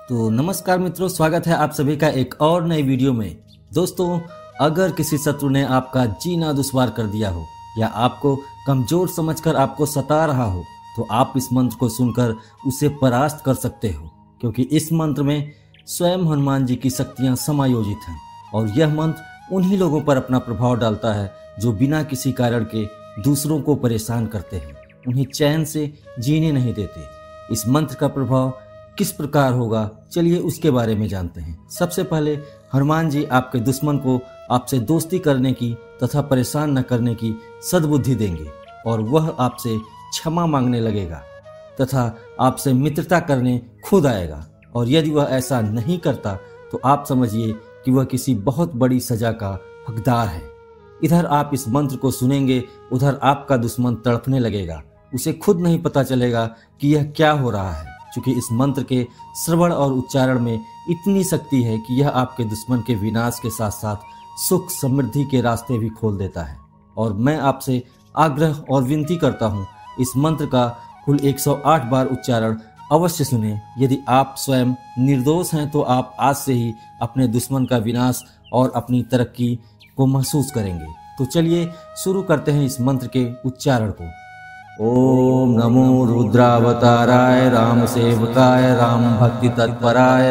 तो नमस्कार मित्रों, स्वागत है आप सभी का एक और नई वीडियो में। दोस्तों, अगर किसी शत्रु ने आपका जीना दुश्वार कर दिया हो या आपको कमजोर समझकर आपको सता रहा हो, तो आप इस मंत्र को सुनकर उसे परास्त कर सकते हो, क्योंकि इस मंत्र में स्वयं हनुमान जी की शक्तियां समायोजित हैं और यह मंत्र उन्हीं लोगों पर अपना प्रभाव डालता है जो बिना किसी कारण के दूसरों को परेशान करते हैं, उन्हें चैन से जीने नहीं देते। इस मंत्र का प्रभाव किस प्रकार होगा, चलिए उसके बारे में जानते हैं। सबसे पहले हनुमान जी आपके दुश्मन को आपसे दोस्ती करने की तथा परेशान न करने की सद्बुद्धि देंगे और वह आपसे क्षमा मांगने लगेगा तथा आपसे मित्रता करने खुद आएगा। और यदि वह ऐसा नहीं करता तो आप समझिए कि वह किसी बहुत बड़ी सजा का हकदार है। इधर आप इस मंत्र को सुनेंगे, उधर आपका दुश्मन तड़पने लगेगा। उसे खुद नहीं पता चलेगा कि यह क्या हो रहा है, क्योंकि इस मंत्र के श्रवण और उच्चारण में इतनी शक्ति है कि यह आपके दुश्मन के विनाश के साथ साथ सुख समृद्धि के रास्ते भी खोल देता है। और मैं आपसे आग्रह और विनती करता हूँ, इस मंत्र का कुल 108 बार उच्चारण अवश्य सुने। यदि आप स्वयं निर्दोष हैं तो आप आज से ही अपने दुश्मन का विनाश और अपनी तरक्की को महसूस करेंगे। तो चलिए शुरू करते हैं इस मंत्र के उच्चारण को। ओम नमो रुद्रावताराय राम सेवकाय राम भक्ति तत्पराय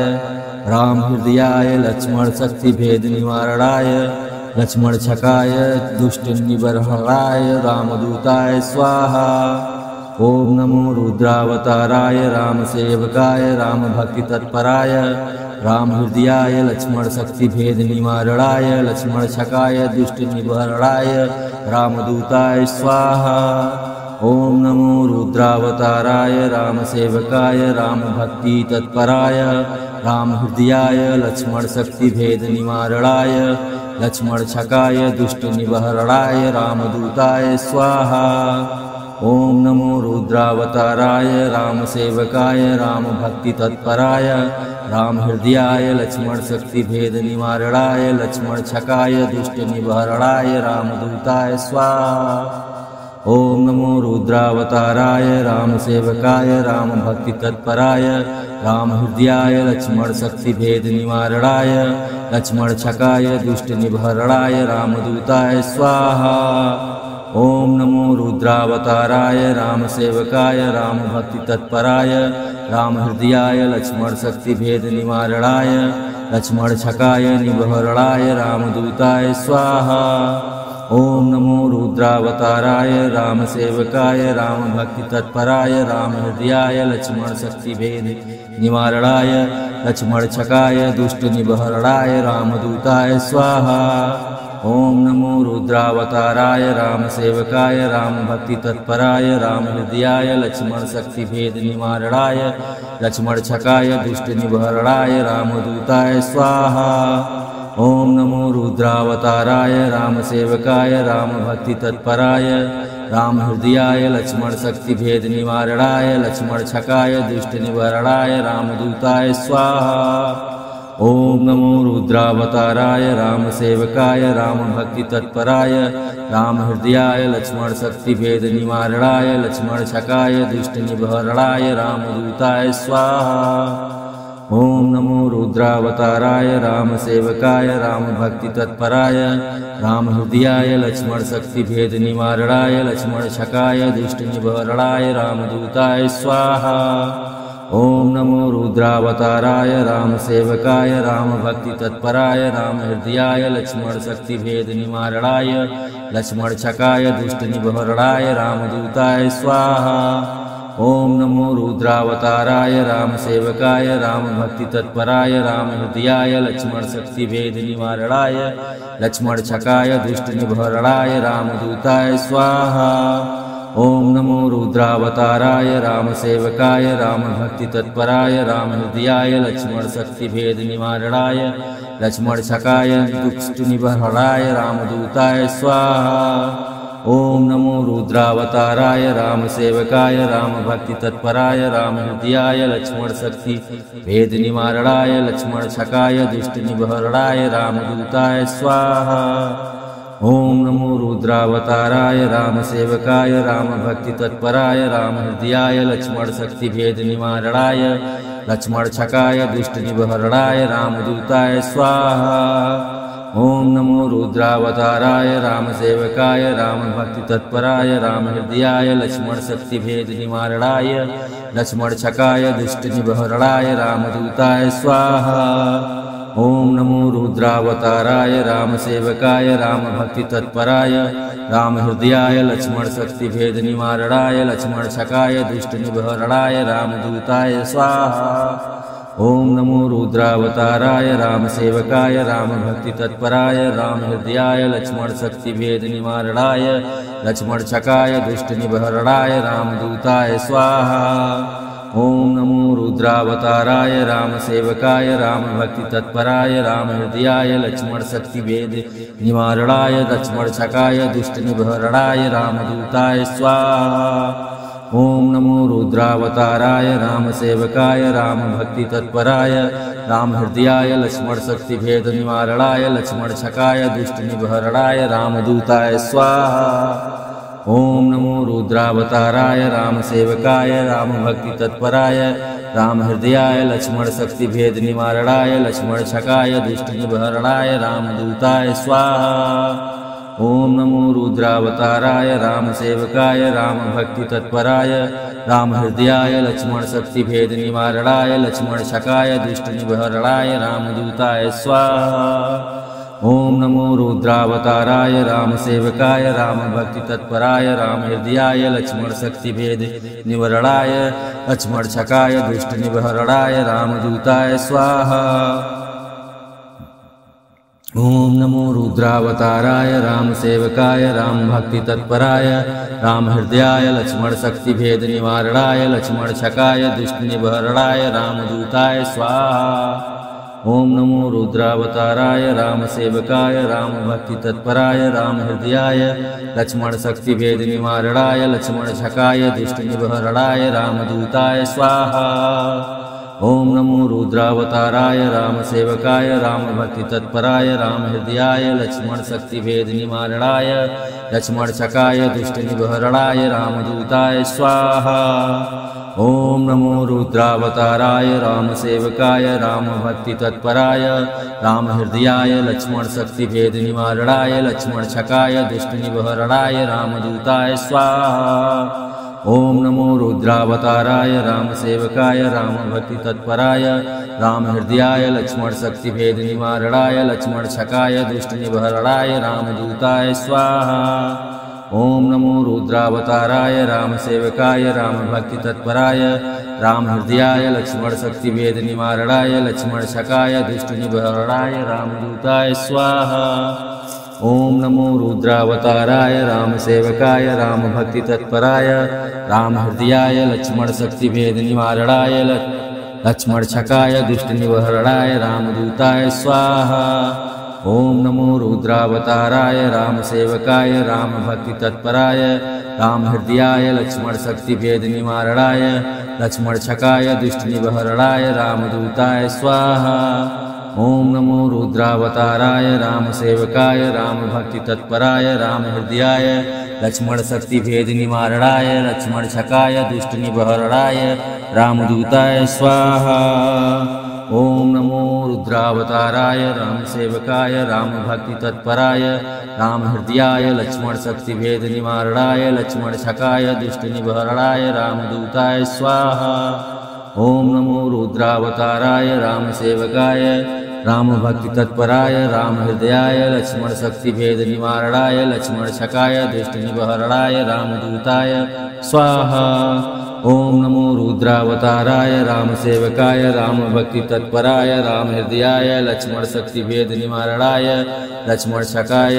राम हृदयाय लक्ष्मण शक्ति भेद निवारणाय लक्ष्मण छकाय दुष्ट निबर्हणाय रामदूताय स्वाहा। ओम नमो रुद्रावताराय राम सेवकाय राम भक्ति तत्पराय राम हृदयाय लक्ष्मण शक्ति भेद निवारणाय लक्ष्मण छकाय दुष्ट निबर्हणाय रामदूताय स्वाहा। ओम नमो रुद्रावताराय राम सेवकाय राम भक्ति तत्पराय राम हृदयाय लक्ष्मण शक्ति भेद निवारणाय लक्ष्मण छकाय दुष्ट निबर्हणाय रामदूताय स्वाहा। ओम नमो रुद्रावताराय राम सेवकाय राम भक्ति तत्पराय राम हृदयाय लक्ष्मण शक्ति भेद निवारणाय लक्ष्मण छकाय दुष्ट निबर्हणाय रामदूताय स्वाहा। ओम नमो रुद्रावताराय राम सेवकाय राम भक्ति तत्पराय राम हृदयाय लक्ष्मण शक्ति भेद निवारणाय लक्ष्मण छकाय दुष्ट निबर्हणाय रामदूताय स्वाहा। ओम नमो रुद्रावताराय राम सेवकाय राम भक्ति तत्पराय राम हृदयाय लक्ष्मण शक्ति भेद निवारणाय लक्ष्मण छकाय निबर्हणाय रामदूताय स्वाहा। ओम नमो रुद्रावताराय राम सेवकाय राम भक्ति तत्पराय राम हृदयाय लक्ष्मण शक्ति भेद निवारणाय लक्ष्मण छकाय दुष्ट निबर्हणाय रामदूताय स्वाहा। ओम नमो रुद्रावताराय राम सेवकाय राम भक्ति तत्पराय राम हृदयाय लक्ष्मण शक्ति भेद निवारणाय लक्ष्मण छकाय दुष्ट निबर्हणाय रामदूताय स्वाहा। ओम नमो रुद्रावताराय राम सेवकाय राम भक्ति तत्पराय राम हृदयाय लक्ष्मण शक्ति भेद निवारणाय लक्ष्मण छकाय दुष्ट निबर्हणाय रामदूताय स्वाहा। ओम नमो रुद्रावताराय राम सेवकाय राम भक्ति तत्पराय राम हृदयाय लक्ष्मण शक्ति भेद निवारणाय लक्ष्मण छकाय दुष्ट निबर्हणाय रामदूताय स्वाहा। ओम नमो रुद्रावताराय राम सेवकाय राम भक्ति तत्पराय राम हृदयाय लक्ष्मण शक्ति भेद निवारणाय लक्ष्मण छकाय दुष्ट निबर्हणाय रामदूताय स्वाहा। ओम नमो रुद्रावताराय राम सेवकाय राम भक्ति तत्पराय राम हृदयाय लक्ष्मण शक्ति भेद निवारणाय लक्ष्मण छकाय दुष्ट निबर्हणाय रामदूताय स्वाहा। ओम नमो रुद्रावताराय राम सेवकाय राम भक्ति तत्पराय राम हृदयाय लक्ष्मण शक्ति भेद निवारणाय लक्ष्मण छकाय दुष्ट निबर्हणाय रामदूताय स्वाहा। ओम नमो रुद्रावताराय राम सेवकाय राम भक्ति तत्पराय राम हृदयाय लक्ष्मण शक्ति भेद निवारणाय लक्ष्मण छकाय दुष्ट निबर्हणाय रामदूताय स्वाहा। ओम नमो रुद्रावताराय राम सेवकाय राम भक्ति तत्पराय राम हृदयाय लक्ष्मण शक्ति भेद निवारणाय लक्ष्मण छकाय दुष्ट निबर्हणाय रामदूताय स्वाहा। ओम नमो रुद्रावताराय राम सेवकाय राम भक्ति तत्पराय राम हृदयाय लक्ष्मण शक्ति भेद निवारणाय लक्ष्मण छकाय दुष्ट निबहरणाय रामदूताय स्वाहा। ओम नमो रुद्रावताराय रामसेवकाय रामभक्ति तत्पराय रामहृदयाय लक्ष्मण शक्ति भेद निवारणाय लक्ष्मण छकाय दुष्ट निबहरणाय रामदूताय स्वाहा। ओम नमो रुद्रावताराय रामसेवकाय रामभक्ति तत्पराय रामहृदयाय लक्ष्मण शक्ति भेद निवारणाय लक्ष्मण छकाय दुष्ट निबहरणाय रामदूताय स्वाहा। ओम नमो रुद्रावताराय रामसेवकाय रामभक्ति तत्पराय रामहृदयाय लक्ष्मण शक्ति भेद निवारणाय लक्ष्मण छकाय दुष्ट निबहरणाय रामदूताय स्वाहा। ओम नमो रुद्रावताराय रामसेवकाय रामभक्ति तत्पराय रामहृदयाय लक्ष्मण शक्ति भेद निवारणाय लक्ष्मण छकाय दुष्ट निबहरणाय रामदूताय स्वाहा। ओम नमो रुद्रावताराय रामसेवकाय रामभक्ति तत्पराय रामहृदयाय लक्ष्मण शक्ति भेद निवारणाय लक्ष्मण छकाय दुष्ट निबहरणाय रामदूताय स्वाहा। ओम नमो रुद्रावताराय रामसेवकाय रामभक्ति तत्पराय रामहृदयाय लक्ष्मण शक्ति भेद निवारणाय लक्ष्मण छकाय दुष्ट निबहरणाय रामदूताय स्वाहा। ओम नमो रुद्रावताराय रामसेवकाय रामभक्ति तत्पराय रामहृदयाय लक्ष्मण शक्ति भेद निवारणाय लक्ष्मण छकाय दुष्ट निबहरणाय रामदूताय स्वाहा। ओम नमो रुद्रावताराय रामसेवकाय रामभक्ति तत्पराय रामहृदयाय लक्ष्मण शक्ति भेद निवारणाय लक्ष्मण छकाय दुष्ट निबहरणाय रामदूताय स्वाहा। ओम नमो रुद्रावताराय रामसेवकाय रामभक्ति तत्पराय रामहृदयाय लक्ष्मण शक्ति भेद निवारणाय लक्ष्मण छकाय दुष्ट निबहरणाय रामदूताय स्वाहा। ओम नमो रुद्रावताराय रामसेवकाय रामभक्ति तत्पराय रामहृदयाय लक्ष्मण शक्ति भेद निवारणाय लक्ष्मण छकाय दुष्ट निबहरणाय रामदूताय स्वाहा। ओम नमो रुद्रावताराय रामसेवकाय रामभक्ति तत्पराय रामहृदयाय लक्ष्मण शक्ति भेद निवारणाय लक्ष्मण छकाय दुष्ट निबहरणाय रामदूताय स्वाहा। ओम नमो रुद्रावताराय रामसेवकाय रामभक्ति तत्पराय रामहृदयाय लक्ष्मण शक्ति भेद निवारणाय लक्ष्मण छकाय दुष्ट निबहरणाय रामदूताय स्वाहा। ओम नमो रुद्रावताराय रामसेवकाय रामभक्ति तत्पराय रामहृदयाय लक्ष्मण शक्ति भेद निवारणाय लक्ष्मण छकाय दुष्ट निबहरणाय रामदूताय स्वाहा। ओम नमो रुद्रावताराय रामसेवकाय रामभक्ति तत्पराय रामहृदयाय लक्ष्मण शक्ति भेद निवारणाय लक्ष्मण छकाय दुष्ट निबहरणाय रामदूताय स्वाहा। ओम नमो रुद्रावताराय रामसेवकाय रामभक्ति तत्पराय रामहृदयाय लक्ष्मण शक्ति भेद निवारणाय लक्ष्मण छकाय दुष्ट निबहरणाय रामदूताय स्वाहा। ओम नमो रुद्रावताराय रामसेवकाय रामभक्ति तत्पराय रामहृदयाय लक्ष्मण शक्ति भेद निवारणाय लक्ष्मण छकाय दुष्ट निबहरणाय रामदूताय स्वाहा। ओम नमो रुद्रावताराय रामसेवकाय रामभक्ति तत्पराय रामहृदयाय लक्ष्मण शक्ति भेद निवारणाय लक्ष्मण छकाय दुष्ट निबहरणाय रामदूताय स्वाहा। ओम नमो रुद्रावताराय रामसेवकाय रामभक्ति तत्पराय रामहृदयाय लक्ष्मण शक्ति भेद निवारणाय लक्ष्मण छकाय दुष्ट निबहरणाय रामदूताय स्वाहा। ओम नमो रुद्रावताराय रामसेवकाय रामभक्ति तत्पराय रामहृदयाय लक्ष्मण शक्ति भेद निवारणाय लक्ष्मण छकाय दुष्ट निबहरणाय रामदूताय स्वाहा। ओम नमो रुद्रावताराय रामसेवकाय रामभक्ति तत्पराय रामहृदयाय लक्ष्मण शक्ति भेद निवारणाय लक्ष्मण छकाय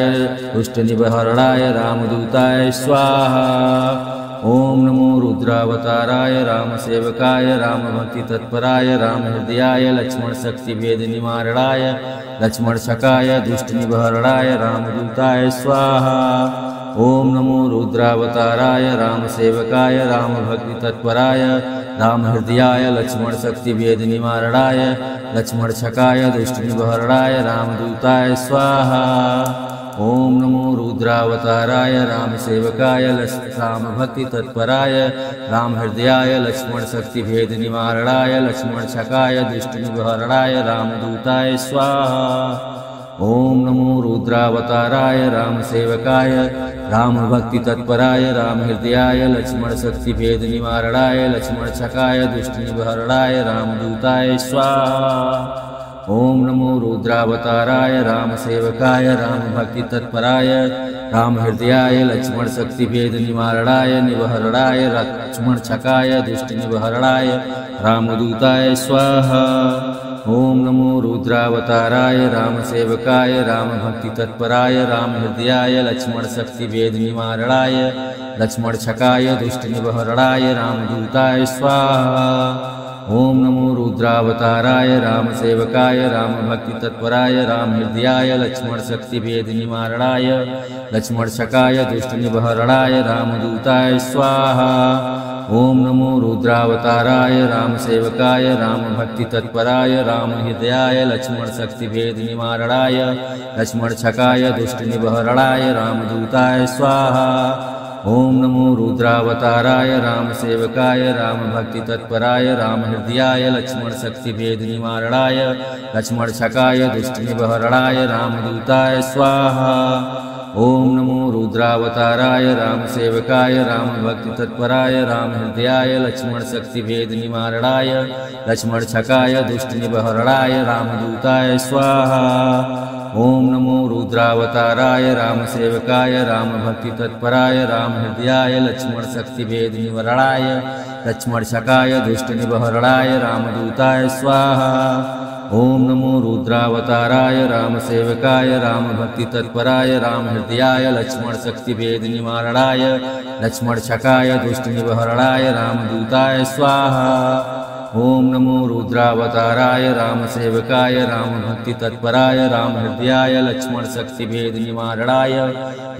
दुष्ट निबहरणाय रामदूताय स्वाहा। ओम नमो रुद्रावताराय रामसेवकाय रामभक्ति तत्पराय रामहृदयाय लक्ष्मण शक्ति भेद निवारणाय लक्ष्मण छकाय दुष्ट निबहरणाय रामदूताय स्वाहा। ओम नमो रुद्रावताराय रामसेवकाय रामभक्ति तत्पराय रामहृदयाय लक्ष्मण शक्ति भेद निवारणाय लक्ष्मण छकाय दुष्ट निबहरणाय रामदूताय स्वाहा। ओम नमो रुद्रावताराय राम सेवकाय राम भक्ति तत्पराय राम हृदयाय लक्ष्मण शक्ति भेद निवारणाय लक्ष्मण छकाय दुष्ट निवारणाय रामदूताय स्वाहा। ओम नमो रुद्रावताराय राम सेवकाय राम भक्ति तत्पराय राम हृदयाय लक्ष्मण शक्ति भेद निवारणाय लक्ष्मण छकाय दुष्ट निवारणाय रामदूताय स्वाहा। ओम नमो रुद्रावताराय राम सेवकाय राम भक्ति तत्पराय राम हृदयाय लक्ष्मण शक्ति भेद निवारणाय निवहरणाय लक्ष्मण छकाय दुष्ट निवहरणाय रामदूताय स्वाहा। ओम नमो रुद्रावताराय राम सेवकाय राम भक्ति तत्पराय राम हृदयाय लक्ष्मण शक्ति भेद निवारणाय लक्ष्मण छकाय दुष्ट निवहरणाय रामदूताय स्वाहा। ओम नमो रुद्रावताराय राम सेवकाय राम भक्ति तत्पराय राम हृदयाय लक्ष्मण शक्ति भेद निवारणाय लक्ष्मण छकाय दुष्ट निवहरणाय रामदूताय स्वाहा। ओम नमो रुद्रावताराय राम सेवकाय राम भक्ति तत्पराय राम हृदयाय लक्ष्मण शक्ति भेद निवारणाय लक्ष्मण छकाय दुष्ट निवहरणाय रामदूताय स्वाहा। ओम नमो रुद्रावताराय राम सेवकाय राम भक्ति तत्पराय राम हृदयाय लक्ष्मण शक्ति भेद निवारणाय लक्ष्मण छकाय दुष्ट निवहरणाय रामदूताय स्वाहा। ओम नमो रुद्रावताराय राम सेवकाय राम भक्ति तत्पराय राम हृदयाय लक्ष्मण शक्ति भेद निवारणाय लक्ष्मण छकाय दुष्ट निवहरणाय रामदूताय स्वाहा। ओम नमो रुद्रावताराय राम सेवकाय राम भक्ति तत्पराय राम हृदयाय लक्ष्मण शक्ति भेद निवारणाय लक्ष्मण छकाय दुष्ट निवहरणाय रामदूताय स्वाहा। ओम नमो रुद्रावताराय राम सेवकाय राम भक्ति तत्पराय राम हृदयाय लक्ष्मण शक्ति भेद निवारणाय लक्ष्मण छकाय दुष्ट निवहरणाय रामदूताय स्वाहा। ओम नमो रुद्रावताराय राम सेवकाय राम भक्ति तत्पराय राम हृदयाय लक्ष्मण शक्ति भेद निवारणाय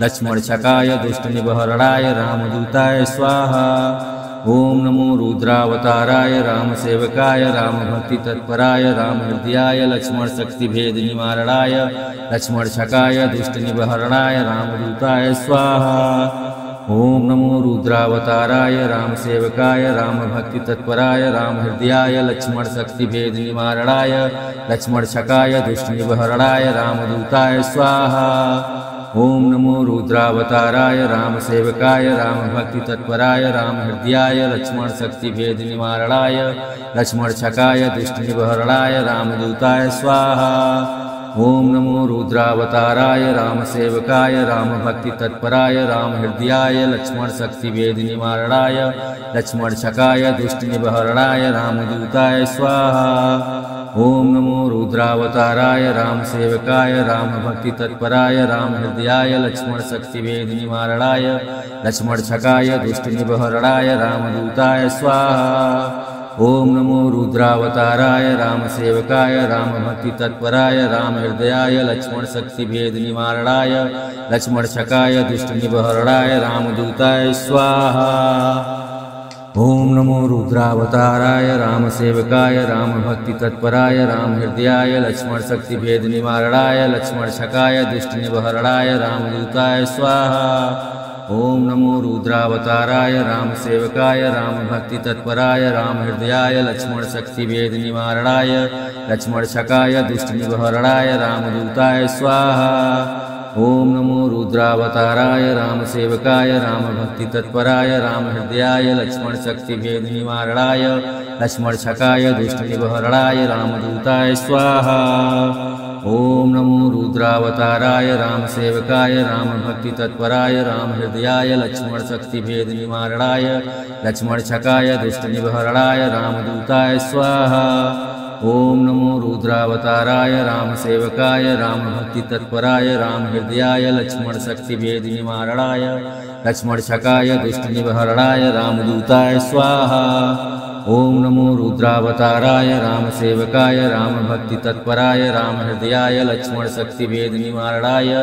लक्ष्मण छकाय दुष्ट निवहरणाय रामदूताय स्वाहा। ओम नमो रुद्रावताराय राम सेवकाय राम भक्ति तत्पराय राम हृदयाय लक्ष्मण शक्ति भेद निवारणाय लक्ष्मण छकाय दुष्ट निवहरणाय रामदूताय स्वाहा। ओम नमो रुद्रावताराय राम सेवकाय राम भक्ति तत्पराय राम हृदयाय लक्ष्मण शक्ति भेद निवारणाय लक्ष्मण छकाय दुष्ट निवहरणाय रामदूताय स्वाहा। ओम नमो रुद्रावताराय राम सेवकाय राम भक्ति तत्पराय राम हृदयाय लक्ष्मण शक्ति भेद निवारणाय लक्ष्मण छकाय दुष्ट निवहरणाय रामदूताय स्वाहा। ओम नमो रुद्रावताराय राम सेवकाय राम भक्ति तत्पराय राम हृदयाय लक्ष्मण शक्ति भेद निवारणाय लक्ष्मण छकाय दुष्ट निवहरणाय रामदूताय स्वाहा। ओम नमो रुद्रावताराय राम सेवकाय राम भक्ति तत्पराय राम हृदयाय लक्ष्मण शक्ति भेद निवारणाय लक्ष्मण छकाय दुष्ट निवहरणाय रामदूताय स्वाहा। ओम नमो रुद्रावताराय राम सेवकाय राम भक्ति तत्पराय राम हृदयाय लक्ष्मण शक्ति भेद निवारणाय लक्ष्मण छकाय दुष्ट निवहरणाय रामदूताय स्वाहा। ओम नमो रुद्रावताराय राम सेवकाय राम भक्ति तत्पराय राम हृदयाय लक्ष्मण शक्ति भेद निवारणाय लक्ष्मण छकाय दुष्ट निवहरणाय रामदूताय स्वाहा। ओम नमो रुद्रावताराय राम सेवकाय राम भक्ति तत्पराय राम हृदयाय लक्ष्मण शक्ति भेद निवारणाय लक्ष्मण छकाय दुष्ट निवहरणाय रामदूताय स्वाहा। ओम नमो रुद्रावताराय राम सेवकाय राम भक्ति तत्पराय राम हृदयाय लक्ष्मण शक्ति भेद निवारणाय लक्ष्मण छकाय दुष्ट निवहरणाय रामदूताय स्वाहा। ओम नमो रुद्रावताराय राम सेवकाय राम भक्ति तत्पराय राम हृदयाय लक्ष्मण शक्ति भेद निवारणाय लक्ष्मण छकाय दुष्ट निवहरणाय रामदूताय स्वाहा। ओम नमो रुद्रावताराय राम सेवकाय राम भक्ति तत्पराय राम हृदयाय लक्ष्मण शक्ति भेद निवारणाय लक्ष्मण छकाय दुष्ट निवहरणाय रामदूताय स्वाहा। ओम नमो रुद्रावताराय राम सेवकाय राम भक्ति तत्पराय राम हृदयाय लक्ष्मण शक्ति भेद निवारणाय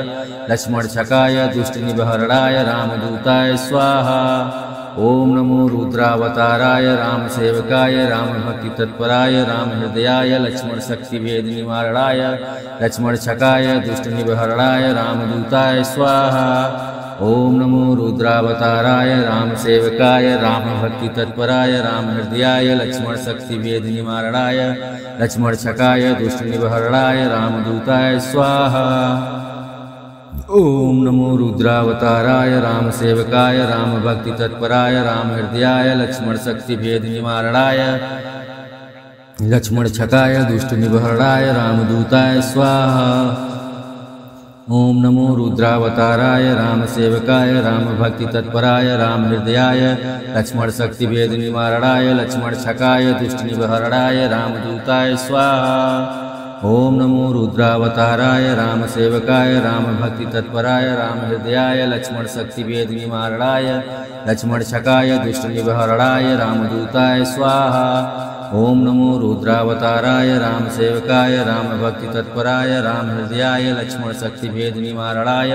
लक्ष्मण छकाय दुष्ट निवहरणाय रामदूताय स्वाहा। ओम नमो रुद्रावताराय राम सेवकाय राम भक्ति तत्पराय राम हृदयाय लक्ष्मण शक्ति भेद निवारणाय लक्ष्मण छकाय दुष्ट निबहरणाय रामदूताय स्वाहा। ओम नमो रुद्रावताराय राम सेवकाय राम भक्ति तत्पराय राम हृदयाय लक्ष्मण शक्ति भेद निवारणाय लक्ष्मण छकाय दुष्ट निबहरणाय रामदूताय स्वाहा। ओम नमो रुद्रावताराय राम सेवकाय राम भक्ति तत्पराय राम हृदयाय लक्ष्मण शक्ति भेद निवारणाय लक्ष्मण छकाय दुष्ट निबहरणाय रामदूताय स्वाहा। ओम नमो रुद्रावताराय राम सेवकाय राम भक्ति तत्पराय राम हृदयाय लक्ष्मण शक्ति भेद निवारणाय लक्ष्मण छकाय दुष्ट निबहरणाय रामदूताय स्वाहा। ओम नमो रुद्रावताराय राम सेवकाय राम भक्ति तत्पराय राम हृदयाय लक्ष्मण शक्ति भेद निवारणाय लक्ष्मण छकाय दुष्ट निबहरणाय रामदूताय स्वाहा। ओम नमो रुद्रावताराय राम सेवकाय राम भक्ति तत्पराय राम हृदयाय लक्ष्मण शक्ति भेद निवारणाय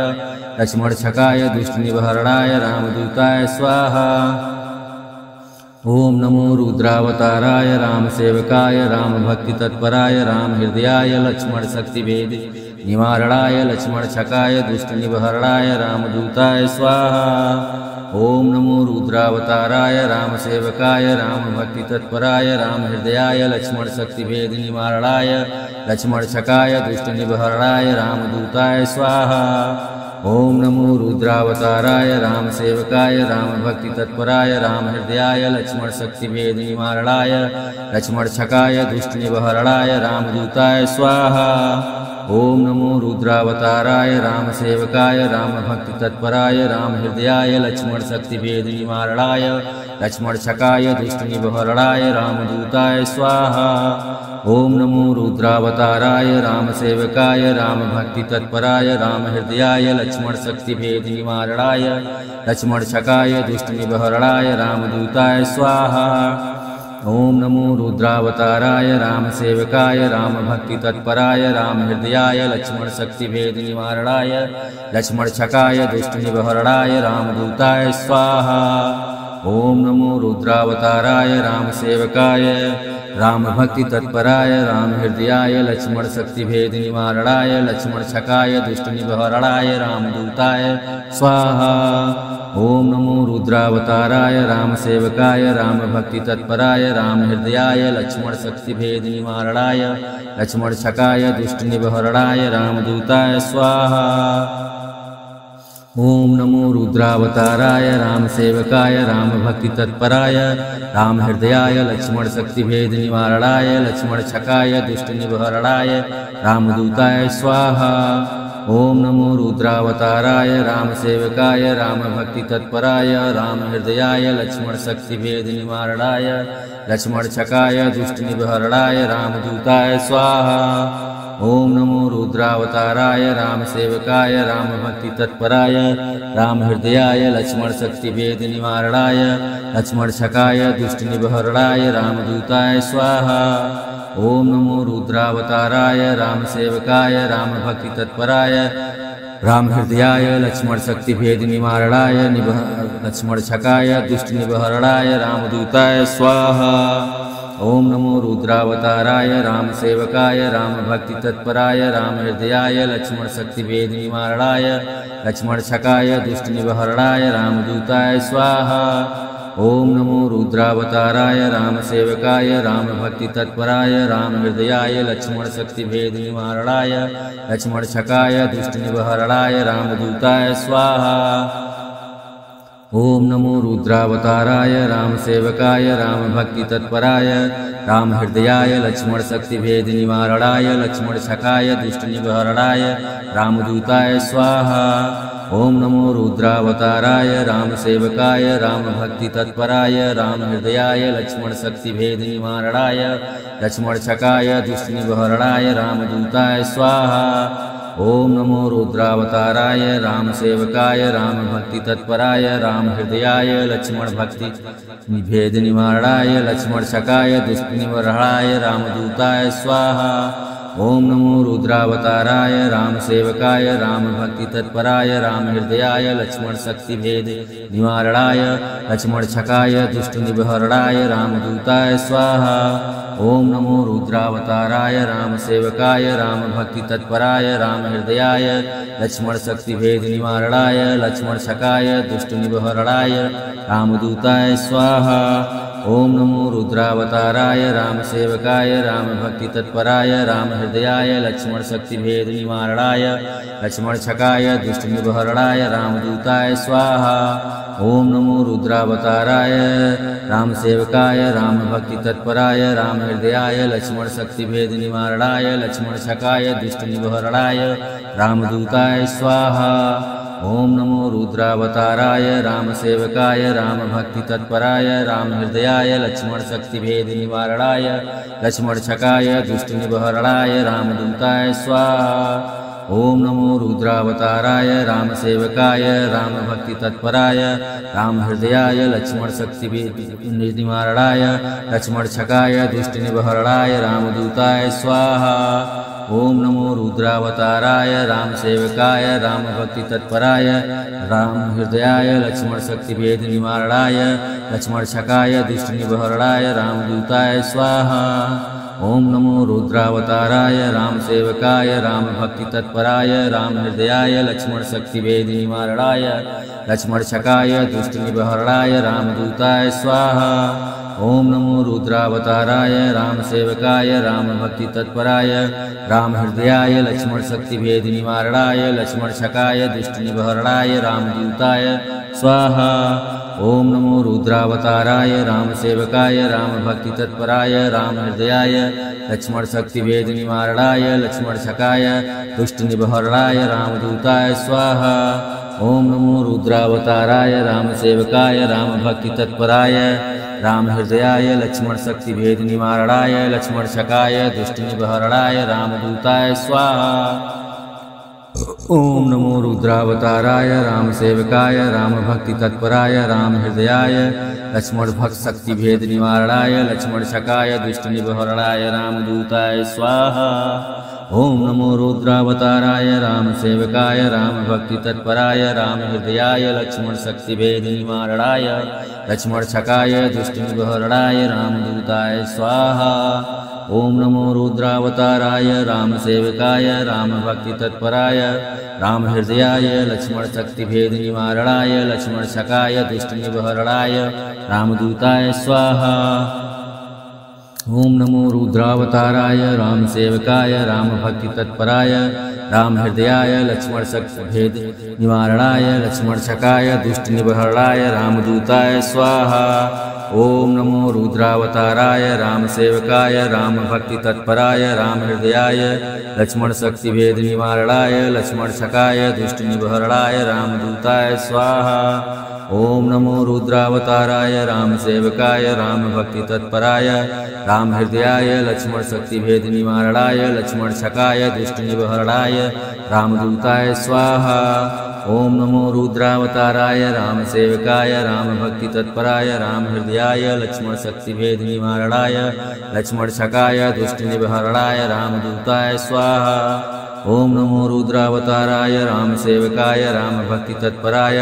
लक्ष्मण छकाय दुष्ट निबहरणाय रामदूताय स्वाहा। ओम नमो रुद्रावताराय राम सेवकाय राम भक्ति तत्पराय राम हृदयाय लक्ष्मण शक्ति भेद निवारणाय लक्ष्मण छकाय दुष्ट निबहरणाय रामदूताय स्वाहा। ओम नमो रुद्रावताराय राम सेवकाय राम भक्ति तत्पराय राम हृदयाय लक्ष्मण शक्ति भेद निवारणाय लक्ष्मण छकाय दुष्ट निबहरणाय रामदूताय स्वाहा। ओम नमो रुद्रावताराय राम सेवकाय राम भक्ति तत्पराय राम हृदयाय लक्ष्मण शक्ति भेद निवारणाय लक्ष्मण छकाय दुष्ट निबहरणाय रामदूताय स्वाहा। ओम नमो रुद्रावताराय राम सेवकाय राम भक्ति तत्पराय राम हृदयाय लक्ष्मण शक्ति भेद निवारणाय लक्ष्मण छकाय दुष्ट निबहरणाय रामदूताय स्वाहा। ओम नमो रुद्रावताराय राम सेवकाय राम भक्ति तत्पराय राम हृदयाय लक्ष्मण शक्ति भेद निवारणाय लक्ष्मण छकाय दुष्ट निबहरणाय रामदूताय स्वाहा। ओम नमो रुद्रावताराय राम सेवकाय राम भक्ति तत्पराय राम हृदयाय लक्ष्मण शक्ति भेद निवारणाय लक्ष्मण छकाय दुष्ट निबहरणाय रामदूताय स्वाहा। ओम नमो रुद्रावताराय राम सेवकाय राम भक्ति तत्पराय राम हृदयाय लक्ष्मण शक्ति भेद निवारणाय लक्ष्मण छकाय दुष्ट निबहरणाय रामदूताय स्वाहा। ओम नमो रुद्रावताराय राम सेवकाय राम भक्ति तत्पराय राम हृदयाय लक्ष्मण शक्ति भेद निवारणाय लक्ष्मण छकाय दुष्ट निबहरणाय रामदूताय स्वाहा। ओम नमो रुद्रावताराय राम सेवकाय राम भक्ति तत्पराय राम हृदयाय लक्ष्मण शक्ति भेद निवारणाय लक्ष्मण छकाय दुष्ट निबहरणाय रामदूताय स्वाहा। ओम नमो रुद्रावताराय राम सेवकाय राम भक्ति तत्पराय राम हृदयाय लक्ष्मण शक्ति भेद निवारणाय लक्ष्मण छकाय दुष्ट निबहरणाय रामदूताय स्वाहा। ओम नमो रुद्रावताराय राम सेवकाय राम भक्ति तत्पराय राम हृदयाय लक्ष्मण शक्ति भेद निवारणाय लक्ष्मण छकाय दुष्ट निबहरणाय रामदूताय स्वाहा। ओम नमो रुद्रावताराय राम सेवकाय राम भक्ति तत्पराय राम हृदयाय लक्ष्मण शक्ति भेद निवारणाय लक्ष्मण छकाय दुष्ट निबहरणाय रामदूताय स्वाहा। ओम नमो रुद्रावताराय राम सेवकाय राम भक्ति तत्पराय राम हृदयाय लक्ष्मण शक्ति भेद निवारणाय लक्ष्मण छकाय दुष्ट निबहरणाय रामदूताय स्वाहा। ओम नमो रुद्रावताराय राम सेवकाय राम भक्ति तत्पराय राम हृदयाय लक्ष्मण शक्ति भेद निवारणाय लक्ष्मण छकाय दुष्ट निबहरणाय रामदूताय स्वाहा। ओम नमो रुद्रावताराय राम सेवकाय राम भक्ति तत्पराय राम हृदयाय लक्ष्मण शक्ति भेद निवारणाय लक्ष्मण छकाय दुष्ट निबहरणाय रामदूताय स्वाहा। ओम नमो रुद्रावताराय राम सेवकाय राम भक्ति तत्पराय राम हृदयाय लक्ष्मण शक्ति भेद निवारणाय लक्ष्मण छकाय दुष्ट निबहरणाय रामदूताय स्वाहा। ओम नमो रुद्रावताराय राम सेवकाय राम भक्ति तत्पराय राम हृदयाय लक्ष्मण भक्ति भेद निवारणाय लक्ष्मण छकाय दुष्ट निबहरणाय रामदूताय स्वाहा। ओम नमो रुद्रावताराय राम सेवकाय राम भक्ति तत्पराय राम हृदयाय लक्ष्मण शक्ति भेद निवारणाय लक्ष्मण छकाय दुष्ट निबहरणाय रामदूताय स्वाहा। ओम नमो रुद्रावताराय राम सेवकाय राम भक्ति तत्पराय राम हृदयाय लक्ष्मण शक्ति भेद निवारणाय लक्ष्मण छकाय दुष्ट निबहरणाय रामदूताय स्वाहा। ओम नमो रुद्रावताराय राम सेवकाय राम भक्ति तत्पराय राम हृदयाय लक्ष्मण शक्ति भेद निवारणाय लक्ष्मण छकाय दुष्ट निबहरणाय रामदूताय स्वाहा। ओम नमो रुद्रावताराय राम सेवकाय राम भक्ति तत्पराय राम हृदयाय लक्ष्मण शक्ति भेद निवारणाय लक्ष्मण छकाय दुष्ट निबहरणाय रामदूताय स्वाहा। ओम नमो रुद्रावताराय राम सेवकाय राम भक्ति तत्पराय राम हृदयाय लक्ष्मण शक्ति भेद निवारणाय लक्ष्मण छकाय दुष्ट निबहरणाय रामदूताय स्वाहा। ओम नमो रुद्रावताराय राम सेवकाय राम भक्ति तत्पराय राम हृदयाय लक्ष्मण शक्ति भेद निवारणाय लक्ष्मण छकाय दुष्ट निबहरणाय रामदूताय स्वाहा। ओम नमो रुद्रावताराय राम सेवकाय राम भक्ति तत्पराय राम हृदयाय लक्ष्मण शक्ति भेद निवारणाय लक्ष्मण छकाय दुष्ट निबहरणाय रामदूताय स्वाहा। ओम नमो रुद्रावताराय राम सेवकाय राम भक्ति तत्पराय राम हृदयाय लक्ष्मण शक्ति भेद निवारणाय लक्ष्मण छकाय दुष्ट निबहरणाय रामदूताय स्वाहा। ओम नमो रुद्रावताराय राम सेवकाय राम भक्ति तत्पराय राम हृदयाय लक्ष्मण शक्ति भेद निवारणाय लक्ष्मण छकाय दुष्ट निबहरणाय रामदूताय स्वाहा। ओम नमो रुद्रावताराय राम सेवकाय राम भक्ति तत्पराय राम हृदयाय लक्ष्मण शक्ति भेद निवारणाय लक्ष्मण छकाय दुष्ट निबहरणाय रामदूताय स्वाहा। ओम नमो रुद्रावताराय राम सेवकाय राम भक्ति तत्पराय राम हृदयाय लक्ष्मण शक्ति भेद निवारणाय लक्ष्मण छकाय दुष्ट निबहरणाय रामदूताय स्वाहा। ओम नमो रुद्रावताराय राम सेवकाय राम भक्ति तत्पराय राम हृदयाय लक्ष्मण भक्त शक्ति भेद निवारणाय लक्ष्मण छकाय दुष्ट निबहरणाय रामदूताय स्वाहा। ओम नमो रुद्रावताराय राम सेवकाय राम भक्ति तत्पराय राम हृदयाय लक्ष्मण शक्ति भेद निवारणाय लक्ष्मण छकाय दुष्ट निबहरणाय रामदूताय स्वाहा। ओम नमो रुद्रावताराय राम सेवकाय राम भक्ति तत्पराय राम हृदयाय लक्ष्मण शक्ति भेद निवारणाय लक्ष्मण छकाय दुष्ट निबहरणाय रामदूताय स्वाहा। ओम नमो रुद्रावताराय राम सेवकाय राम भक्ति तत्पराय राम हृदयाय लक्ष्मण शक्ति भेद निवारणाय लक्ष्मण छकाय दुष्ट निबहरणाय रामदूताय स्वाहा। ओम नमो रुद्रावताराय राम सेवकाय राम भक्ति तत्पराय राम हृदयाय लक्ष्मण शक्ति भेद निवारणाय लक्ष्मण छकाय दुष्ट निबहरणाय रामदूताय स्वाहा। ओम नमो रुद्रावताराय राम सेवकाय राम भक्ति तत्पराय राम हृदयाय लक्ष्मण शक्ति भेद निवारणाय लक्ष्मण छकाय दुष्ट निबहरणाय रामदूताय स्वाहा। ओम नमो रुद्रावताराय राम सेवकाय राम भक्ति तत्पराय राम हृदयाय लक्ष्मण शक्ति भेद निवारणाय लक्ष्मण छकाय दुष्ट निबहरणाय रामदूताय स्वाहा। ओम नमो रुद्रावताराय राम सेवकाय राम भक्ति तत्पराय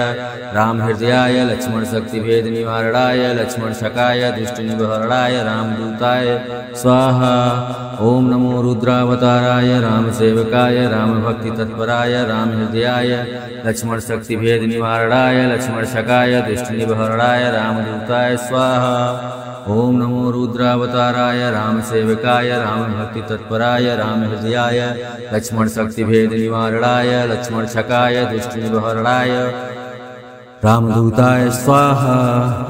राम हृदयाय लक्ष्मण शक्ति भेद निवारणाय लक्ष्मण छकाय दुष्ट निबहरणाय रामदूताय स्वाहा। ओम नमो रुद्रावताराय राम सेवकाय राम भक्ति तत्पराय राम हृदयाय लक्ष्मण शक्ति भेद निवारणाय लक्ष्मण छकाय दुष्ट निबहरणाय रामदूताय स्वाहा। ओम नमो रुद्रावताराय राम सेवकाय राम भक्ति तत्पराय राम हृदयाय लक्ष्मण शक्ति भेद निवारणाय लक्ष्मण छकाय दुष्ट निबहरणाय रामदूताय स्वाहा।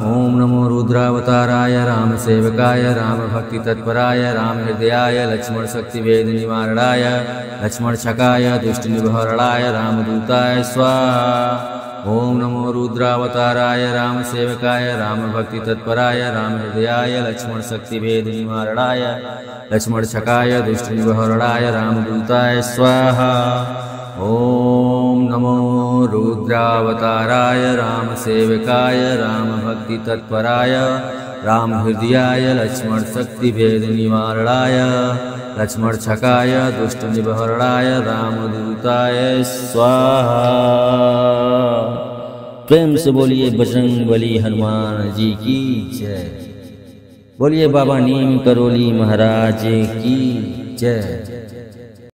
ओम नमो रुद्रावताराय राम सेवकाय राम भक्ति तत्पराय राम हृदयाय लक्ष्मण शक्ति भेद निवारणाय लक्ष्मण छकाय दुष्ट निबहरणाय रामदूताय स्वाहा। ओम नमो रुद्रावताराय राम सेवकाय राम भक्ति तत्पराय राम हृदयाय लक्ष्मण शक्ति भेद निवारणाय लक्ष्मण छकाय दुष्ट निबहरणाय रामदूताय स्वाहा। ओम नमो रुद्रावताराय राम सेवकाय राम भक्ति तत्पराय राम हृदयाय लक्ष्मण शक्ति भेद निवारणाय लक्ष्मण छकाय दुष्ट निबहरणाय रामदूताय स्वाहा। प्रेम से बोलिए बजरंग बली हनुमान जी की जय। बोलिए बाबा नीम करोली महाराज की जय।